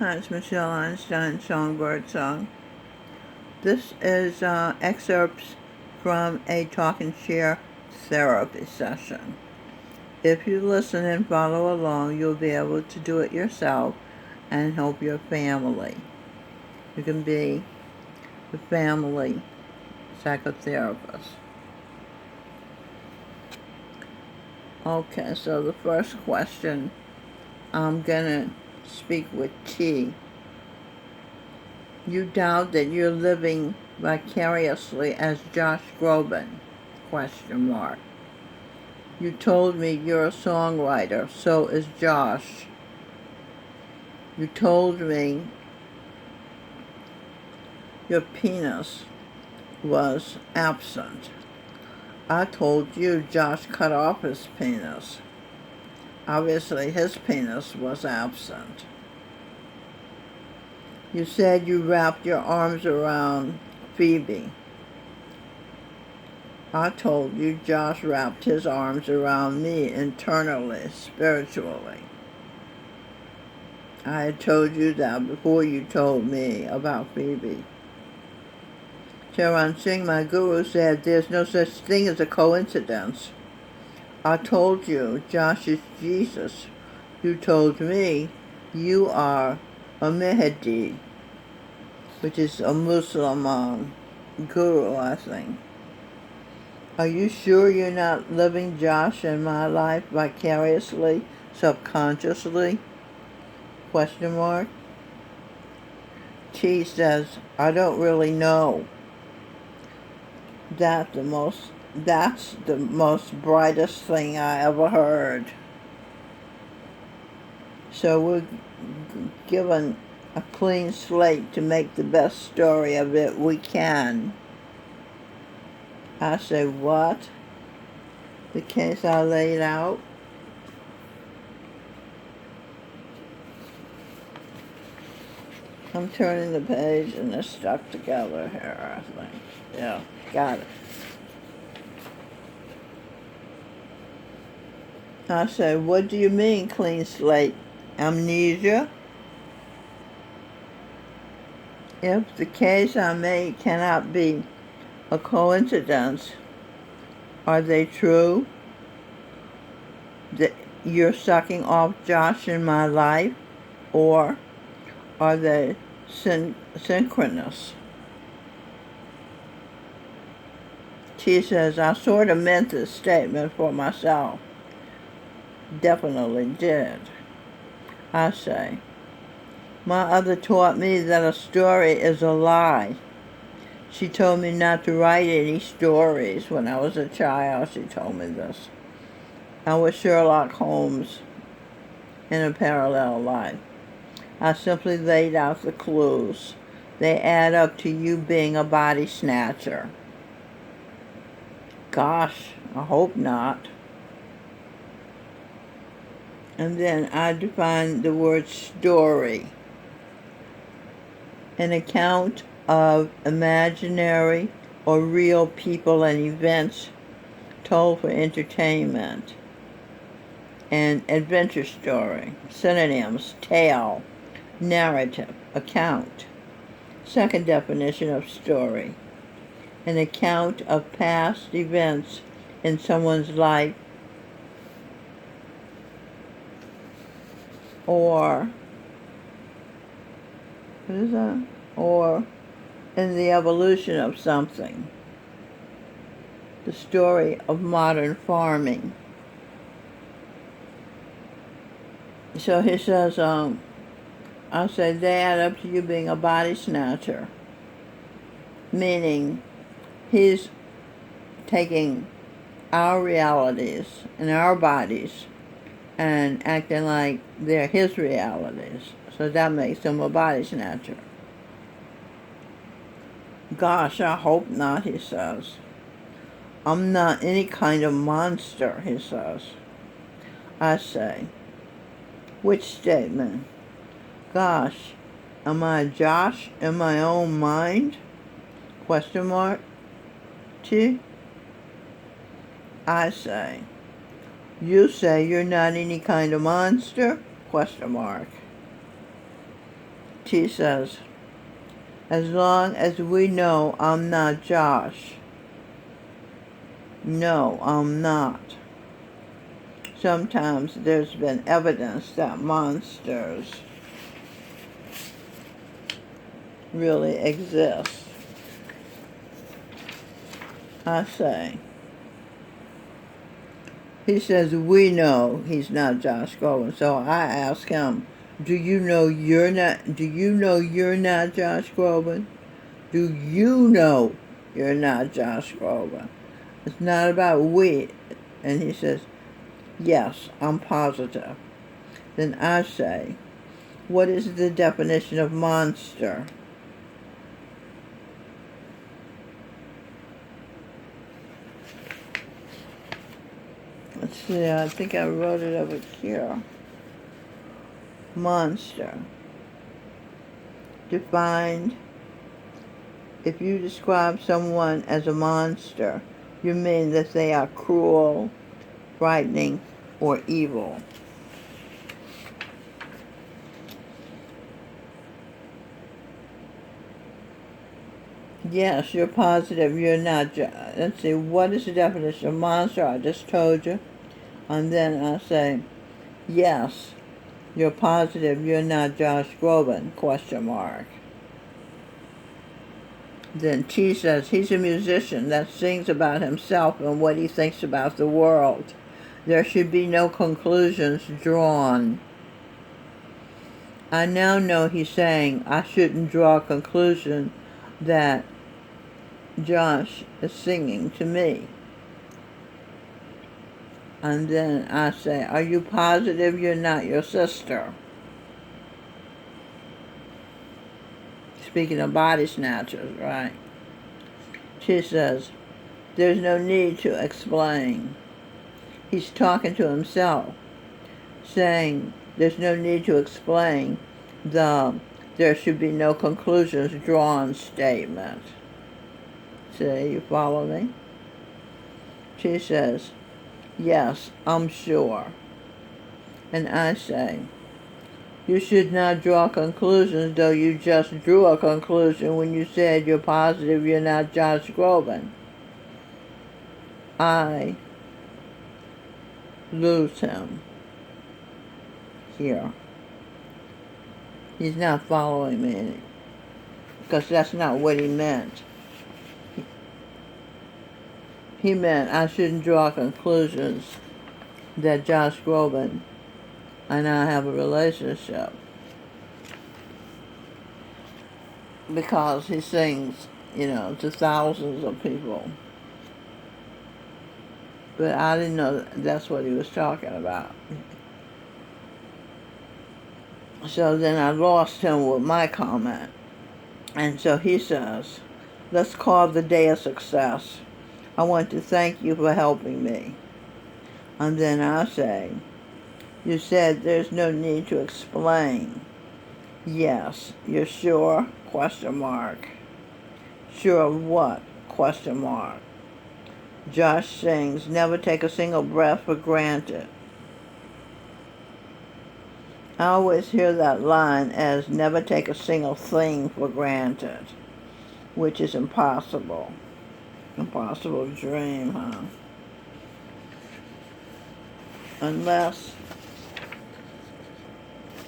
Hi, it's Michelle Einstein, Songbird Song. This is excerpts from a talk and share therapy session. If you listen and follow along, you'll be able to do it yourself and help your family. You can be the family psychotherapist. Okay, so the first question, I'm gonna speak with T. You doubt that you're living vicariously as Josh Groban? Question mark. You told me you're a songwriter, so is Josh. You told me your penis was absent. I told you Josh cut off his penis. Obviously his penis was absent. You said you wrapped your arms around Phoebe. I told you Josh wrapped his arms around me internally, spiritually. I had told you that before you told me about Phoebe. Charan Singh, my guru, said there's no such thing as a coincidence. I told you Josh is Jesus. You told me you are a Mehdi, which is a Muslim guru, I think. Are you sure you're not living Josh and my life vicariously, subconsciously? Question mark. T says, I don't really know. That's the most brightest thing I ever heard. So we're given a clean slate to make the best story of it we can. I say, what? The case I laid out? I'm turning the page and they're stuck together here, I think. Yeah, got it. I say, what do you mean, clean slate? Amnesia? If the case I made cannot be a coincidence, are they true? That you're sucking off Josh in my life? Or are they synchronous? She says, I sort of meant this statement for myself. Definitely did. I say, my mother taught me that a story is a lie. She told me not to write any stories when I was a child. She told me this. I was Sherlock Holmes in a parallel life. I simply laid out the clues. They add up to you being a body snatcher. Gosh, I hope not. And then I define the word story. An account of imaginary or real people and events told for entertainment. An adventure story. Synonyms: tale, narrative, account. Second definition of story. An account of past events in someone's life or or in the evolution of something. The story of modern farming. So he says, I say they add up to you being a body snatcher, meaning he's taking our realities and our bodies and acting like they're his realities. So that makes him a body snatcher. Gosh, I hope not, he says. I'm not any kind of monster, he says. I say, which statement? Gosh, am I Josh in my own mind? Question mark. T. I say, you say you're not any kind of monster? Question mark. T says, as long as we know I'm not Josh. No, I'm not. Sometimes there's been evidence that monsters really exist. I say. He says we know he's not Josh Groban. So I ask him, do you know you're not Josh Groban? Do you know you're not Josh Groban? It's not about we. And he says, yes, I'm positive. Then I say, what is the definition of monster? Let's see, I think I wrote it over here. Monster. Defined. If you describe someone as a monster, you mean that they are cruel, frightening, or evil. Yes, you're positive you're not. Let's see, what is the definition of monster? I just told you. And then I say, yes, you're positive you're not Josh Groban, question mark. Then T says he's a musician that sings about himself and what he thinks about the world. There should be no conclusions drawn. I now know he's saying I shouldn't draw a conclusion that Josh is singing to me. And then I say, are you positive you're not your sister? Speaking of body snatchers, right? She says, there's no need to explain. He's talking to himself, saying there's no need to explain the there should be no conclusions drawn statement. See, you follow me? She says, yes, I'm sure. And I say, you should not draw conclusions, though you just drew a conclusion when you said you're positive you're not Josh Groban. I lose him here. He's not following me because that's not what he meant. He meant I shouldn't draw conclusions that Josh Groban and I have a relationship because he sings, to thousands of people. But I didn't know that's what he was talking about. So then I lost him with my comment. And so he says, let's call the day a success. I want to thank you for helping me. And then I say, you said there's no need to explain. Yes, you're sure? Question mark. Sure of what? Question mark. Josh sings, never take a single breath for granted. I always hear that line as never take a single thing for granted, which is impossible. Impossible dream, huh? Unless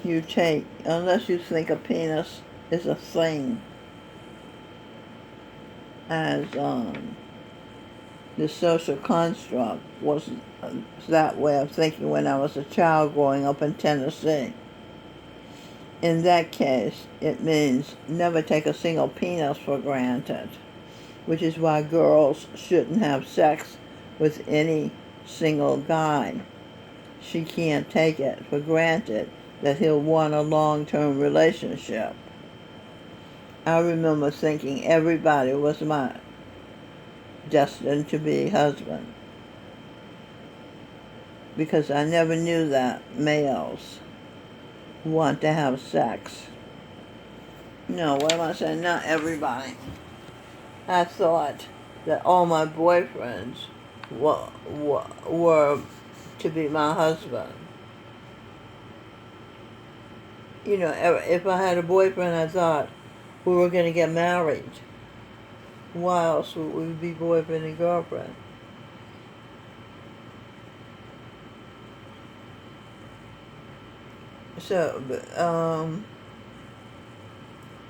you think a penis is a thing, as the social construct was that way of thinking when I was a child growing up in Tennessee. In that case, it means never take a single penis for granted, which is why girls shouldn't have sex with any single guy. She can't take it for granted that he'll want a long-term relationship. I remember thinking everybody was my destined to be husband because I never knew that males want to have sex. No, what am I saying? Not everybody. I thought that all my boyfriends were to be my husband. you know, if I had a boyfriend, I thought we were going to get married. Why else would we be boyfriend and girlfriend? So,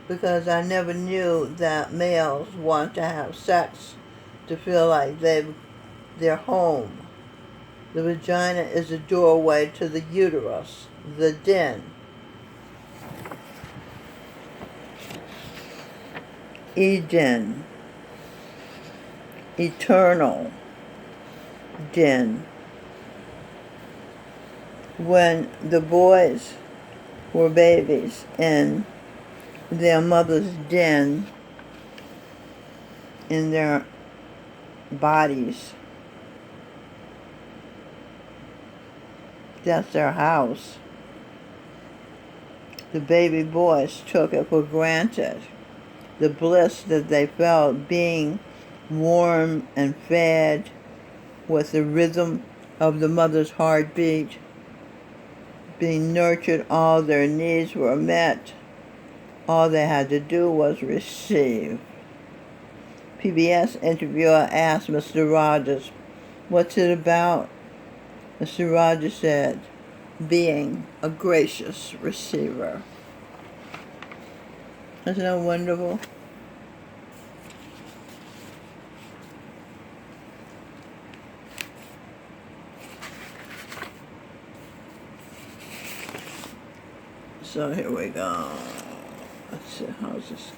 because I never knew that males want to have sex to feel like they're home. The vagina is a doorway to the uterus, the den. Eden, eternal den. When the boys were babies in their mother's den, in their bodies, that's their house. The baby boys took it for granted, the bliss that they felt being warm and fed with the rhythm of the mother's heartbeat, being nurtured, all their needs were met. All they had to do was receive. PBS interviewer asked Mr. Rogers, "What's it about?" Mr. Rogers said, "Being a gracious receiver." Isn't that wonderful? So here we go. Let's see, how's this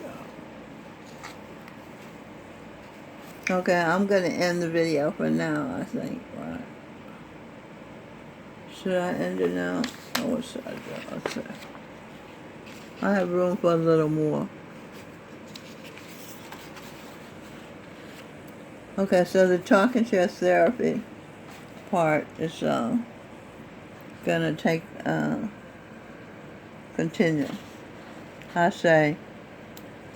go? Okay, I'm going to end the video for now, I think. Right. Should I end it now? Oh, what should I do? Let's see. I have room for a little more. Okay, so the talking chair therapy part is gonna take continue. I say,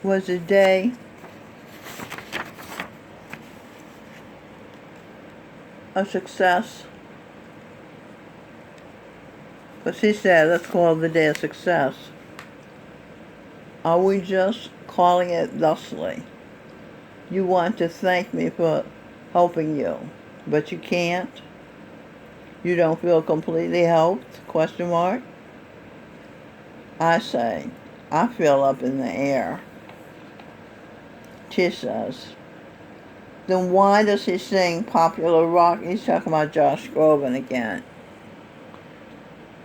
was the day a success? But she said, let's call the day a success. Are we just calling it thusly? You want to thank me for helping you, but you can't? You don't feel completely helped? Question mark. I say, I feel up in the air. She says, then why does he sing popular rock? He's talking about Josh Groban again.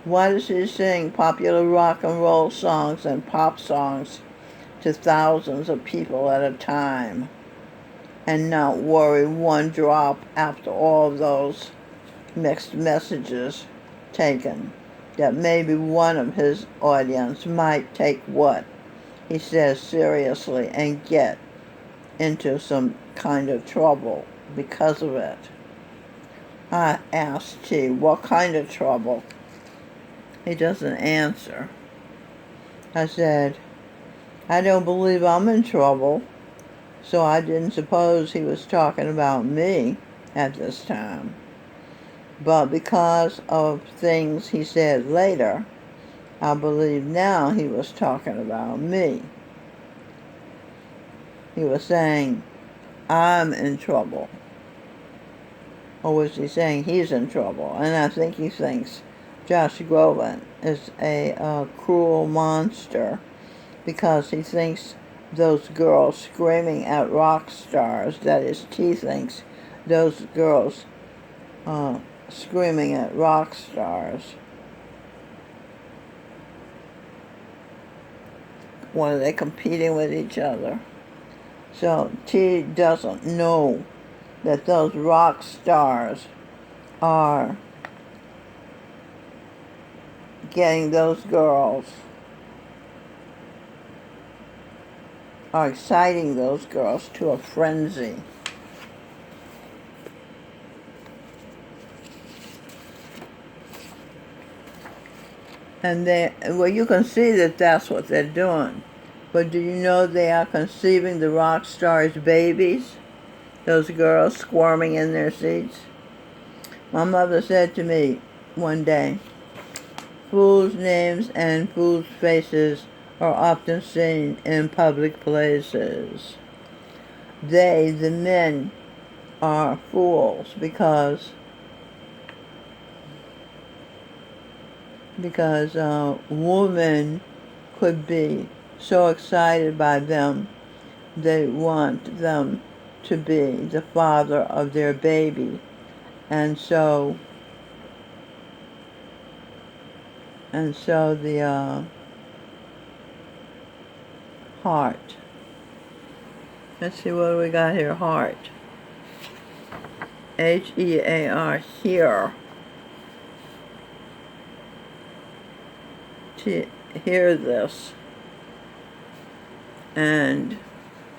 Why does he sing popular rock and roll songs and pop songs to thousands of people at a time and not worry one drop after all those mixed messages taken that maybe one of his audience might take what he says seriously and get into some kind of trouble because of it? I asked T, what kind of trouble? He doesn't answer. I said, I don't believe I'm in trouble, so I didn't suppose he was talking about me at this time. But because of things he said later, I believe now he was talking about me. He was saying, I'm in trouble. Or was he saying he's in trouble? And I think he thinks Josh Groban is a cruel monster because he thinks those girls screaming at rock stars, that is, T thinks those girls screaming at rock stars, what are they competing with each other? So T doesn't know that those rock stars are getting those girls, are exciting those girls to a frenzy. And well, you can see that that's what they're doing. But do you know they are conceiving the rock stars' babies? Those girls squirming in their seats. My mother said to me one day, fools' names and fools' faces are often seen in public places. They, the men, are fools because women could be so excited by them, they want them to be the father of their baby. And so the heart. Let's see, what do we got here? Heart. H-E-A-R, hear. To hear this. And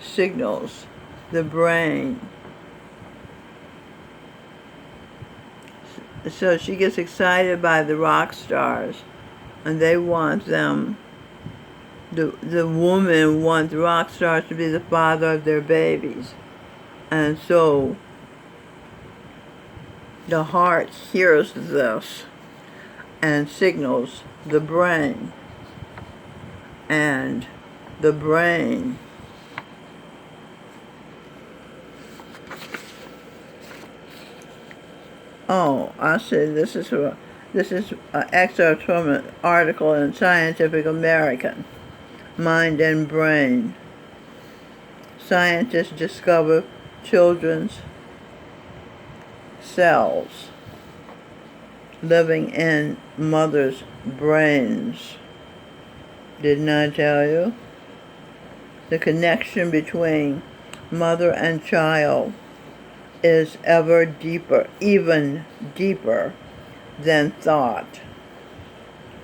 signals the brain. So she gets excited by the rock stars, and they want them, the woman wants the rock stars to be the father of their babies. And so the heart hears this and signals the brain. And the brain I see. This is an excerpt from an article in Scientific American, Mind and Brain. Scientists discover children's cells living in mothers' brains. Didn't I tell you? The connection between mother and child is ever deeper, even deeper than thought,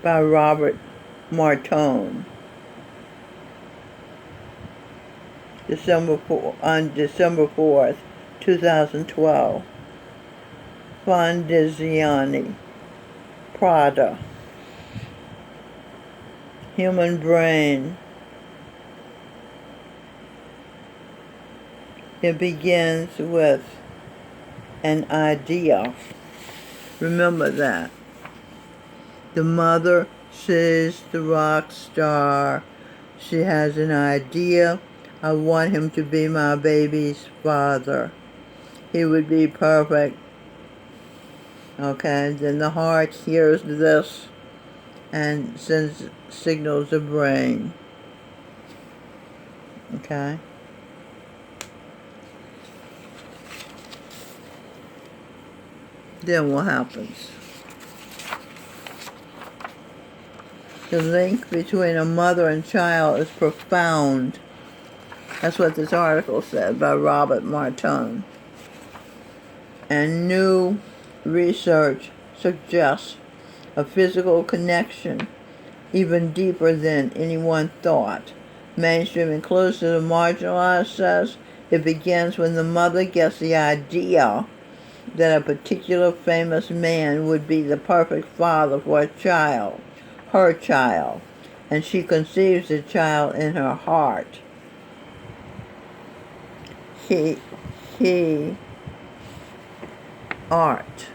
by Robert Martone. On December 4th, 2012. Fondiziani, Prada. Human brain. It begins with an idea. Remember that. The mother sees the rock star. She has an idea. I want him to be my baby's father. He would be perfect. Okay, then the heart hears this and sends signals the brain. Okay? Then what happens? The link between a mother and child is profound. That's what this article said by Robert Martone. And new research suggests a physical connection even deeper than anyone thought. Mainstream Inclusive Marginalized says it begins when the mother gets the idea that a particular famous man would be the perfect father for a child, her child, and she conceives the child in her heart. Art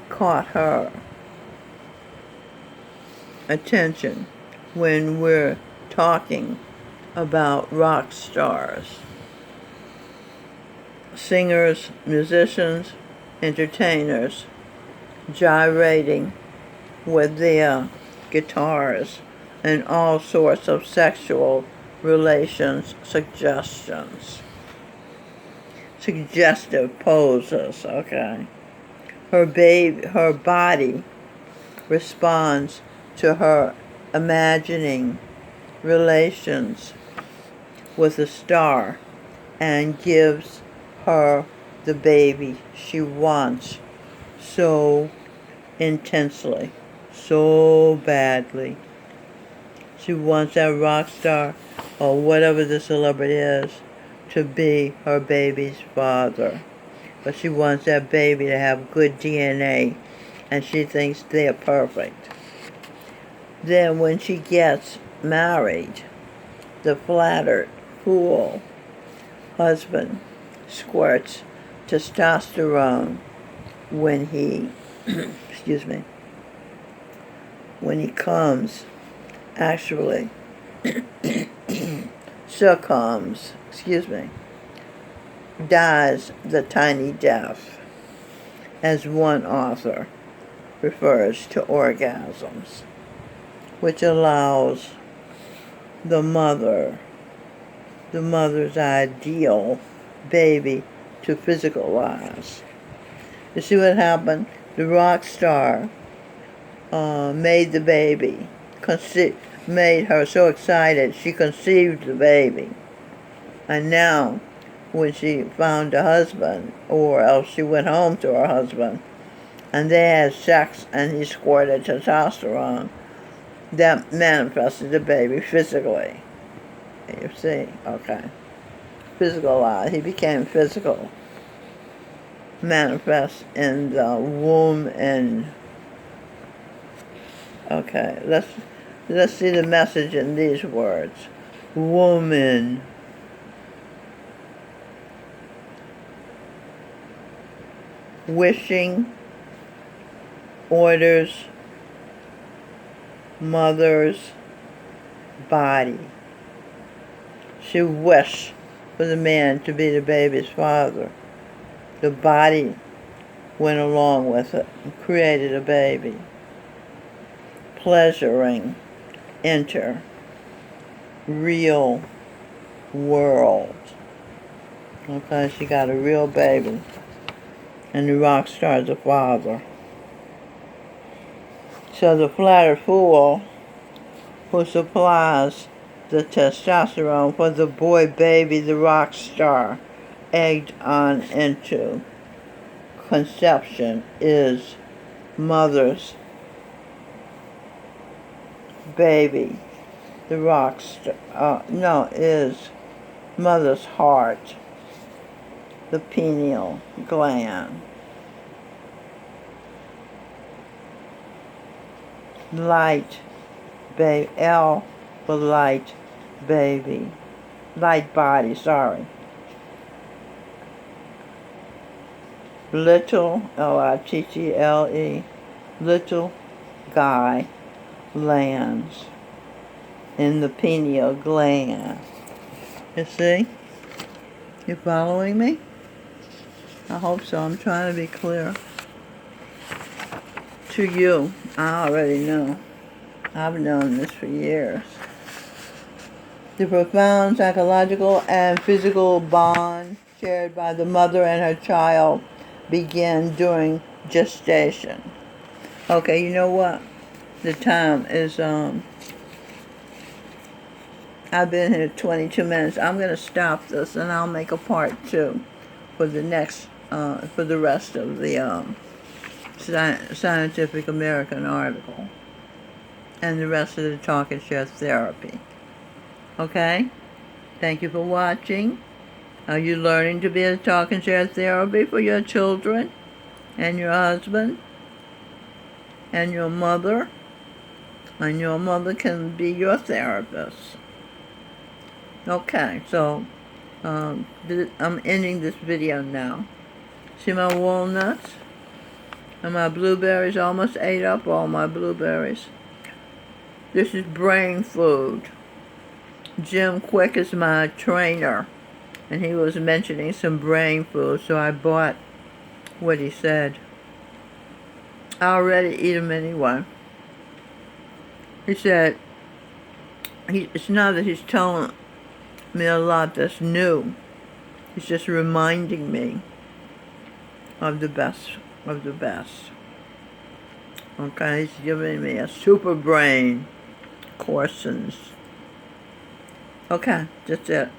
caught her attention when we're talking about rock stars. Singers, musicians, entertainers gyrating with their guitars and all sorts of sexual relations suggestions. Suggestive poses, okay? Her body responds to her imagining relations with a star and gives her the baby she wants so intensely, so badly. She wants that rock star or whatever the celebrity is to be her baby's father. But she wants that baby to have good DNA, and she thinks they're perfect. Then when she gets married, the flattered fool husband squirts testosterone when he when he comes, actually succumbs, dies the tiny death, as one author refers to orgasms, which allows the mother's ideal baby to physicalize. You see what happened? The rock star made the baby, made her so excited she conceived the baby. And now, when she found a husband, or else she went home to her husband, and they had sex and he squirted testosterone, that manifested the baby physically. You see? Okay. Physicalized. He became physical. Manifest in the womb and... Okay, let's see the message in these words. Woman. Wishing, orders, mother's body. She wished for the man to be the baby's father. The body went along with it and created a baby. Pleasuring, enter, real world. Okay, she got a real baby. And the rock star's a father. So the flattered fool who supplies the testosterone for the boy baby the rock star egged on into conception is mother's baby. The rock star, is mother's heart, the pineal gland. Light, baby, L for light, baby. Light body, sorry. Little, Little, little guy lands in the pineal gland. You see? You following me? I hope so. I'm trying to be clear. To you, I already know. I've known this for years. The profound psychological and physical bond shared by the mother and her child began during gestation. Okay, you know what? The time is, I've been here 22 minutes. I'm going to stop this and I'll make a part 2 for the next, for the rest of the Scientific American article and the rest of the talk and share therapy. Okay? Thank you for watching. Are you learning to be a talk and share therapy for your children and your husband and your mother? And your mother can be your therapist. Okay, so I'm ending this video now. See my walnuts? And my blueberries, almost ate up all my blueberries. This is brain food. Jim Quick is my trainer, and he was mentioning some brain food, so I bought what he said. I already eat them anyway. He said, it's not that he's telling me a lot that's new. He's just reminding me of the best of the best. Okay, he's giving me a super brain course. Okay, that's it.